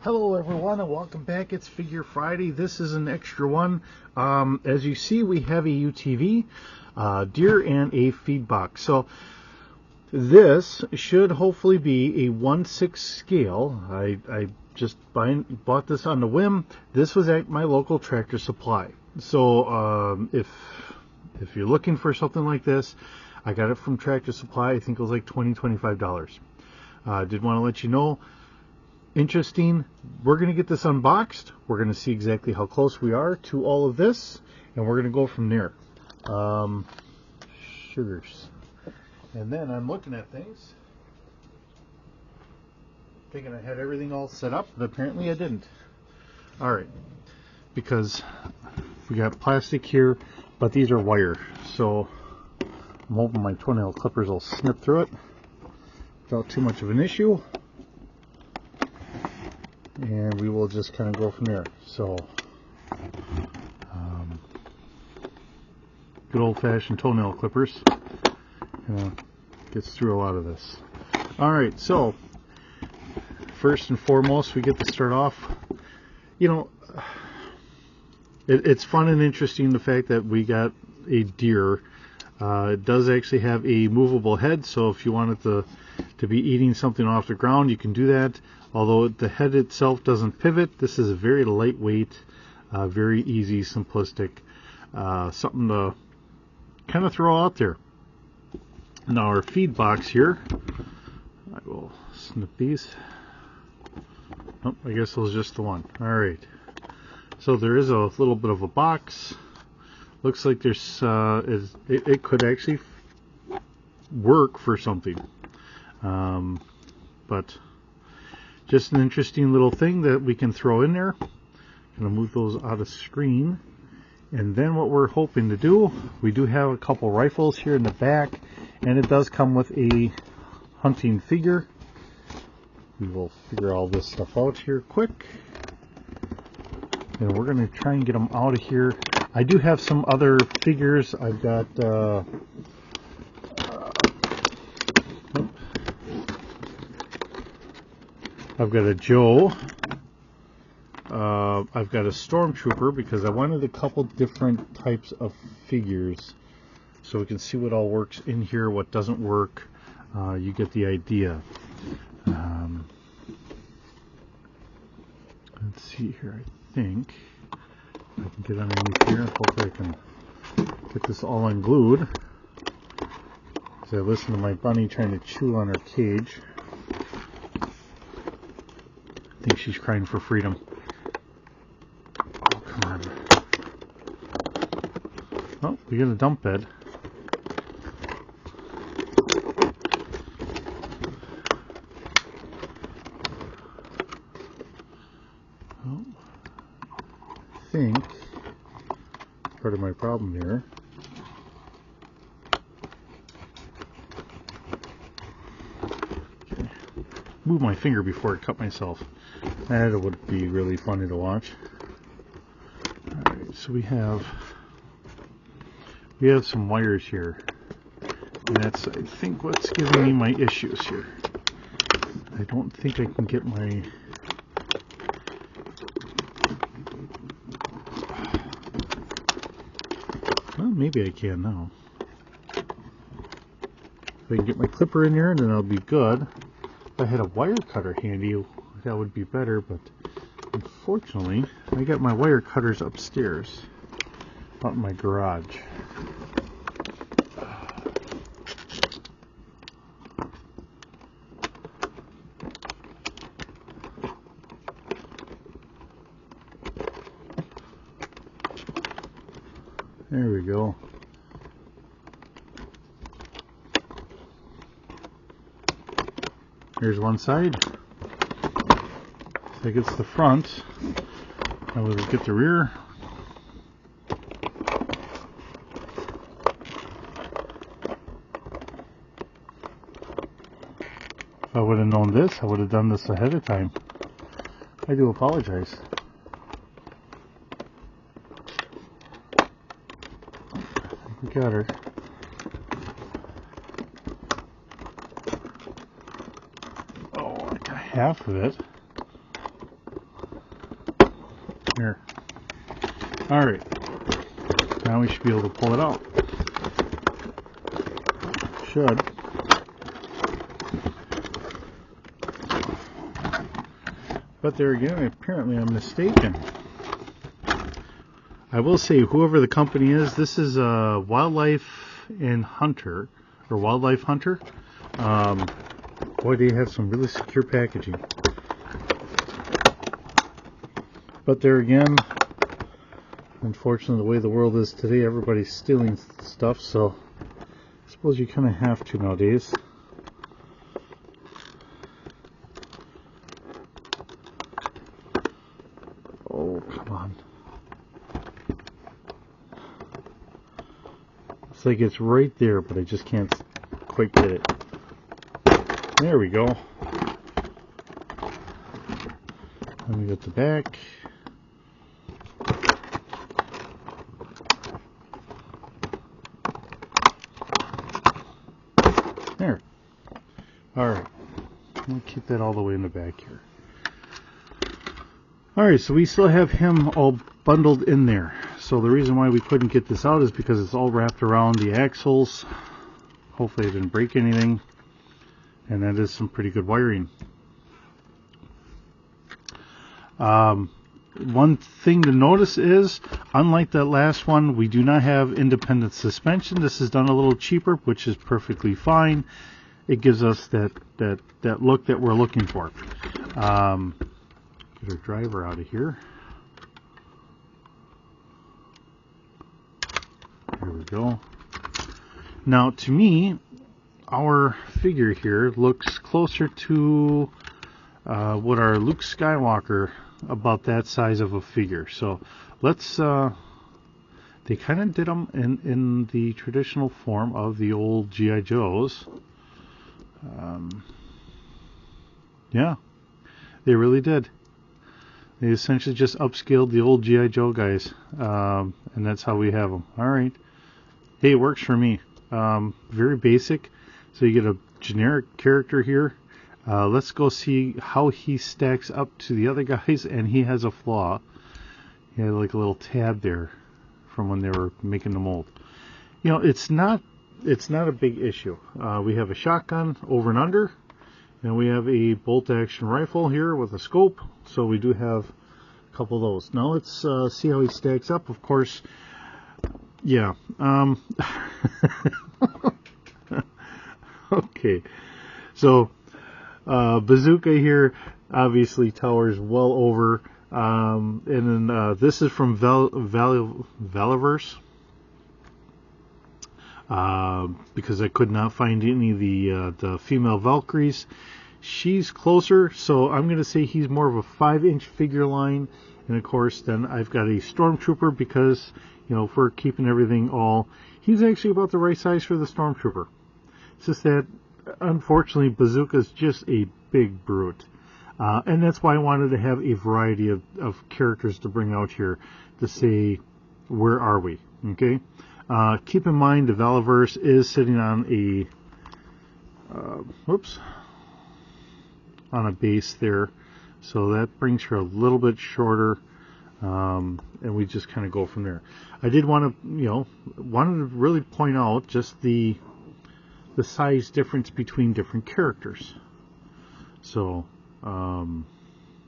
Hello everyone and welcome back. It's Figure Friday. This is an extra one. As you see, we have a UTV, deer, and a feed box. So this should hopefully be a 1/6 scale. I just bought this on the whim. This was at my local Tractor Supply. So if you're looking for something like this, I got it from Tractor Supply. I think it was like $25. Did want to let you know. Interesting. We're going to get this unboxed. We're going to see exactly how close we are to all of this, and we're going to go from there. Sugars. And then I'm looking at things, thinking I had everything all set up, but apparently I didn't. Alright, because we got plastic here, but these are wire, so I'm hoping my toenail clippers will snip through it without too much of an issue. And we will just kind of go from there. So, good old-fashioned toenail clippers gets through a lot of this. Alright, so first and foremost, we get to start off. You know, it's fun and interesting the fact that we got a deer. It does actually have a movable head, so if you want it to be eating something off the ground, you can do that. Although the head itself doesn't pivot, this is a very lightweight, very easy, simplistic, something to kind of throw out there. Now our feed box here, I will snip these. Oh, I guess it was just the one. Alright, so there is a little bit of a box. Looks like there's it could actually work for something, but just an interesting little thing that we can throw in there. Gonna move those out of screen. And then what we're hoping to do, we do have a couple rifles here in the back, and it does come with a hunting figure. We will figure all this stuff out here quick, and we're gonna try and get them out of here. I do have some other figures. I've got I've got a Joe. I've got a Stormtrooper because I wanted a couple different types of figures so we can see what all works in here, what doesn't work. You get the idea. Let's see here. I think I can get underneath here. Hopefully I can get this all unglued. As I listen to my bunny trying to chew on her cage. I think she's crying for freedom. Oh, come on. Oh, we got a dump bed. Oh, I think part of my problem here. Okay. Move my finger before I cut myself. That would be really funny to watch. Alright, so we have some wires here. And that's, I think, what's giving me my issues here. I don't think I can get my... Well, maybe I can now. If I can get my clipper in here, then I'll be good. If I had a wire cutter handy, that would be better, but unfortunately I got my wire cutters upstairs out in my garage. There we go. Here's one side. That gets the front. Now we'll get the rear. If I would have known this, I would have done this ahead of time. I do apologize. We got her. Oh, I got half of it. Alright, now we should be able to pull it out. Should. But there again, apparently I'm mistaken. I will say, whoever the company is, this is Wildlife and Hunter, or Wildlife Hunter. Boy, they have some really secure packaging. But there again, unfortunately, the way the world is today, everybody's stealing stuff, so I suppose you kind of have to nowadays. Oh, come on. It's like it's right there, but I just can't quite get it. There we go. Let me get the back. There. Alright. We'll keep that all the way in the back here. Alright, so we still have him all bundled in there. So the reason why we couldn't get this out is because it's all wrapped around the axles. Hopefully it didn't break anything. And that is some pretty good wiring. One thing to notice is, unlike that last one, we do not have independent suspension. This is done a little cheaper, which is perfectly fine. It gives us that look that we're looking for. Get our driver out of here. There we go. Now, to me, our figure here looks closer to what our Luke Skywalker, about that size of a figure. So let's they kind of did them in the traditional form of the old G.I. Joes. Yeah, they really did. They essentially just upscaled the old G.I. Joe guys, and that's how we have them. Alright, hey, it works for me. Very basic. So you get a generic character here. Let's go see how he stacks up to the other guys, and he has a flaw. He had like a little tab there from when they were making the mold. You know, it's not a big issue. We have a shotgun over and under, and we have a bolt action rifle here with a scope, so we do have a couple of those. Now let's see how he stacks up. Of course, yeah. Okay, so Bazooka here obviously towers well over, and then this is from Valiverse, because I could not find any of the female Valkyries. She's closer, so I'm going to say he's more of a 5-inch figure line, and of course then I've got a Stormtrooper, because, you know, if we're keeping everything all, he's actually about the right size for the Stormtrooper. It's just that, unfortunately, Bazooka's just a big brute. And that's why I wanted to have a variety of characters to bring out here to say, where are we? Okay? Keep in mind, the Valiverse is sitting on a, on a base there. So that brings her a little bit shorter. And we just kind of go from there. I did want to, wanted to really point out just the size difference between different characters. So, and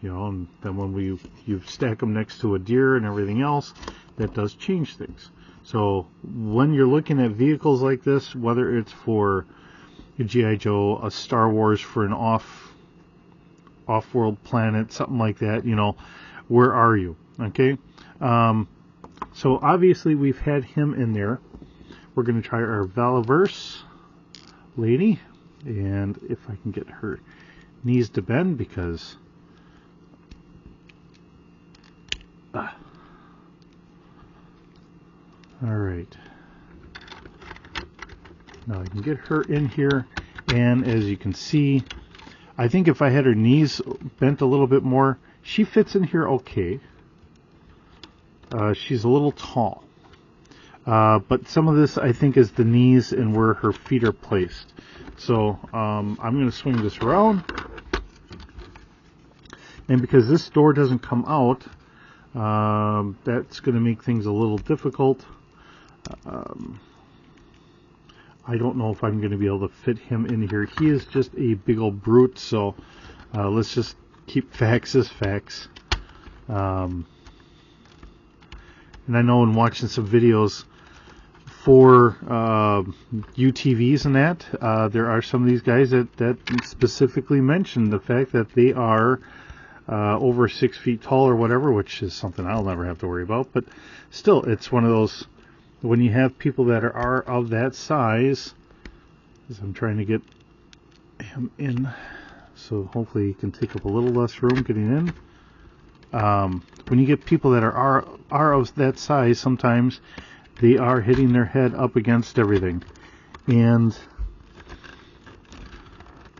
then when you stack them next to a deer and everything else, that does change things. So when you're looking at vehicles like this, whether it's for a G.I. Joe, a Star Wars for an off-world planet, something like that, where are you? Okay. So obviously we've had him in there. We're going to try our Valiverse lady, and if I can get her knees to bend, because alright, now I can get her in here, and as you can see, I think if I had her knees bent a little bit more, she fits in here okay. She's a little tall. But some of this, I think, is the knees and where her feet are placed. So I'm going to swing this around. And because this door doesn't come out, That's going to make things a little difficult. I don't know if I'm going to be able to fit him in here. He is just a big old brute, so let's just keep facts as facts. And I know in watching some videos for UTVs and that, there are some of these guys that specifically mention the fact that they are over 6 feet tall or whatever, which is something I'll never have to worry about. But still, it's one of those, when you have people that are of that size, as I'm trying to get him in, so hopefully he can take up a little less room getting in. When you get people that are of that size, sometimes they are hitting their head up against everything. And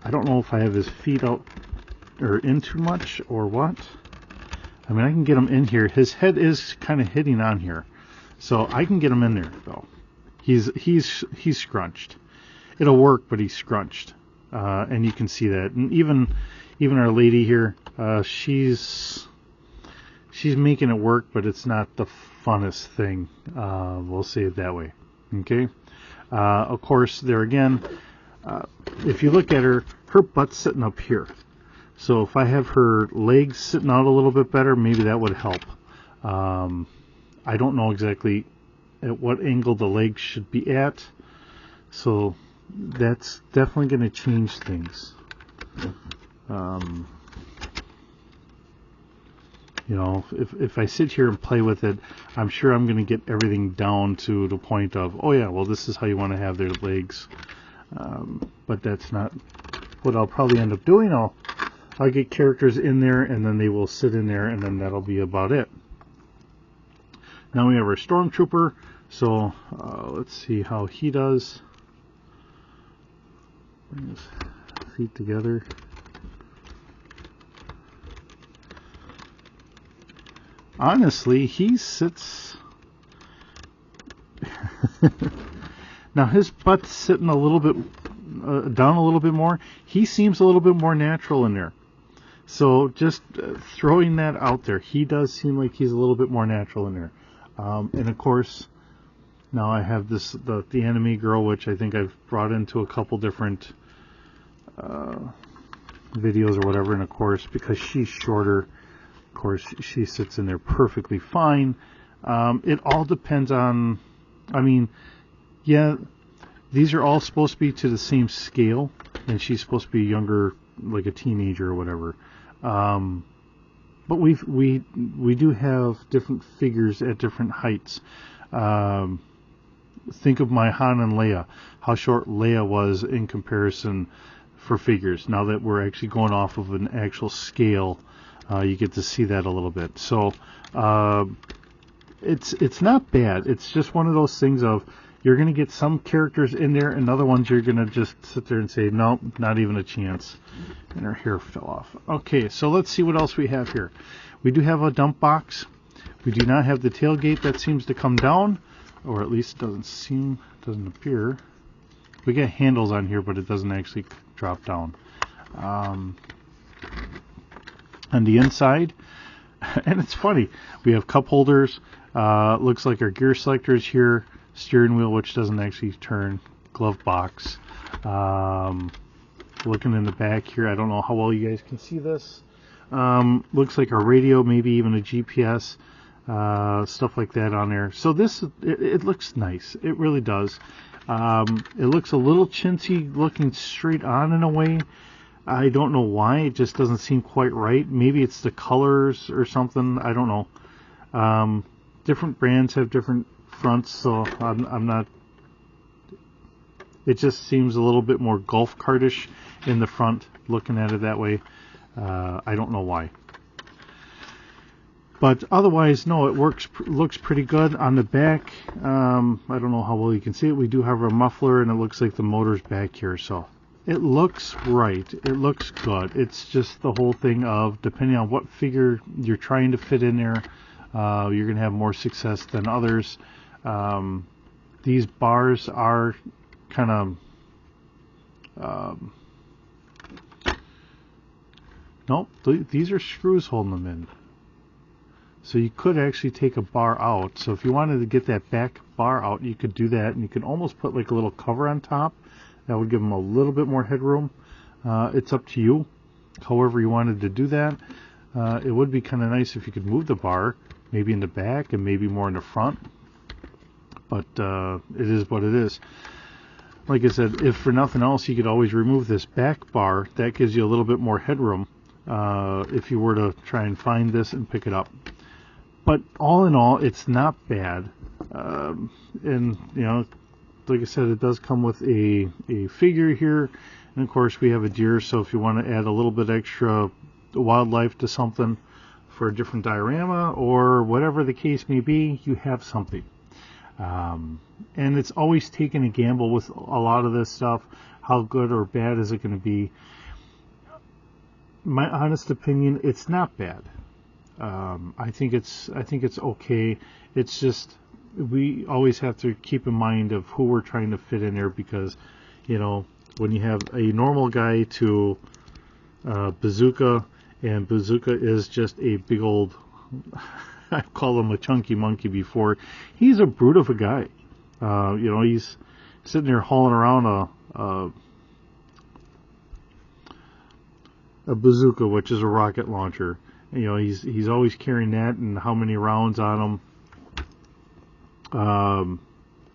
I don't know if I have his feet out or in too much or what. I mean, I can get him in here. His head is kind of hitting on here, so I can get him in there though. He's scrunched. It'll work, but he's scrunched, and you can see that. And even our lady here, she's making it work, but it's not the funnest thing. We'll say it that way. Okay. Of course, there again, if you look at her butt's sitting up here. So if I have her legs sitting out a little bit better, maybe that would help. I don't know exactly at what angle the legs should be at, so that's definitely going to change things. You know, if I sit here and play with it, I'm sure I'm going to get everything down to the point of, oh yeah, well, this is how you want to have their legs. But that's not what I'll probably end up doing. I'll get characters in there, and then they will sit in there, and then that'll be about it. Now we have our Stormtrooper, so let's see how he does. Bring his feet together. Honestly, he sits... Now his butt's sitting a little bit down a little bit more. He seems a little bit more natural in there. So just throwing that out there, he does seem like he's a little bit more natural in there. And of course, now I have the enemy girl, which I think I've brought into a couple different videos or whatever. And of course, because she's shorter, of course, she sits in there perfectly fine. It all depends on, I mean, yeah, these are all supposed to be to the same scale, and she's supposed to be younger, like a teenager or whatever. But we do have different figures at different heights. Think of my Han and Leia, how short Leia was in comparison for figures. Now that we're actually going off of an actual scale, you get to see that a little bit. So it's not bad. It's just one of those things of, you're going to get some characters in there, and other ones you're going to just sit there and say, nope, not even a chance. And her hair fell off. Okay, so let's see what else we have here. We do have a dump box. We do not have the tailgate that seems to come down, or at least doesn't appear. We get handles on here, but it doesn't actually drop down. On the inside, and it's funny, we have cup holders. Looks like our gear selectors here. Steering wheel, which doesn't actually turn. Glove box. Looking in the back here, I don't know how well you guys can see this. Looks like our radio, maybe even a GPS, stuff like that on there. So this, it looks nice. It really does. It looks a little chintzy, looking straight on in a way. I don't know why. It just doesn't seem quite right. Maybe it's the colors or something. I don't know. Different brands have different fronts, so I'm not. It just seems a little bit more golf cartish in the front, looking at it that way. I don't know why, but otherwise, no, it looks pretty good. On the back, I don't know how well you can see it. We do have a muffler, and it looks like the motor's back here, so it looks right. It looks good. It's just the whole thing of, depending on what figure you're trying to fit in there, you're going to have more success than others. These bars are kind of nope, these are screws holding them in. So you could actually take a bar out. So if you wanted to get that back bar out, you could do that, and you could almost put like a little cover on top. That would give them a little bit more headroom. It's up to you, however you wanted to do that. It would be kind of nice if you could move the bar, maybe in the back and maybe more in the front. But it is what it is. Like I said, if for nothing else, you could always remove this back bar. That gives you a little bit more headroom if you were to try and find this and pick it up. But all in all, it's not bad. And, you know, like I said, it does come with a figure here. And, of course, we have a deer. So if you want to add a little bit extra wildlife to something for a different diorama or whatever the case may be, you have something. And it's always taking a gamble with a lot of this stuff. How good or bad is it going to be? My honest opinion, it's not bad. I think it's okay. It's just we always have to keep in mind of who we're trying to fit in there, because, you know, when you have a normal guy to Bazooka, and Bazooka is just a big old, I've called him a chunky monkey before. He's a brute of a guy. You know, he's sitting there hauling around a bazooka, which is a rocket launcher. You know, he's always carrying that, and how many rounds on him.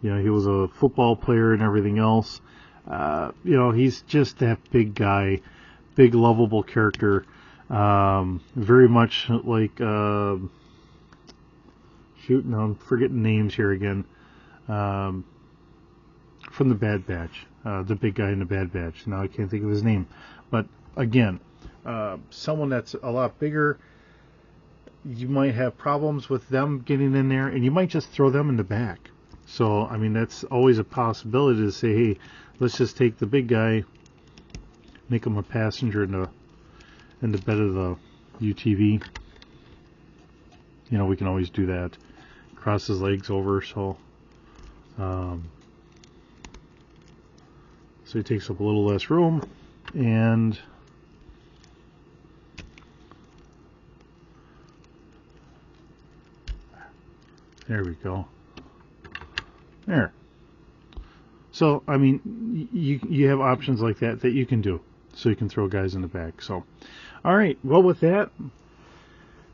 You know, he was a football player and everything else. You know, he's just that big guy, big lovable character. Very much like shoot, now I'm forgetting names here again. From the Bad Batch, the big guy in the Bad Batch. Now I can't think of his name, but again, someone that's a lot bigger. You might have problems with them getting in there, and you might just throw them in the back. So, I mean, that's always a possibility to say, hey, let's just take the big guy, make him a passenger in the bed of the UTV. You know, we can always do that. Cross his legs over, so he takes up a little less room, and there we go. There. So, I mean, you have options like that you can do. So you can throw guys in the back. So, all right. Well, with that,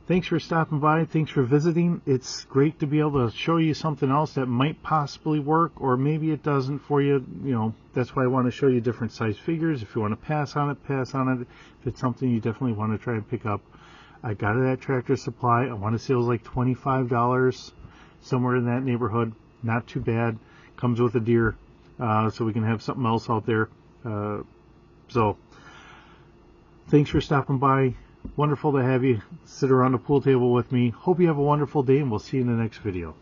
thanks for stopping by. Thanks for visiting. It's great to be able to show you something else that might possibly work, or maybe it doesn't for you. You know, that's why I want to show you different size figures. If you want to pass on it, pass on it. If it's something you definitely want to try and pick up, I got it at Tractor Supply. I want to say it was like $25. Somewhere in that neighborhood. Not too bad. Comes with a deer, so we can have something else out there. So thanks for stopping by. Wonderful to have you sit around the pool table with me. Hope you have a wonderful day, and we'll see you in the next video.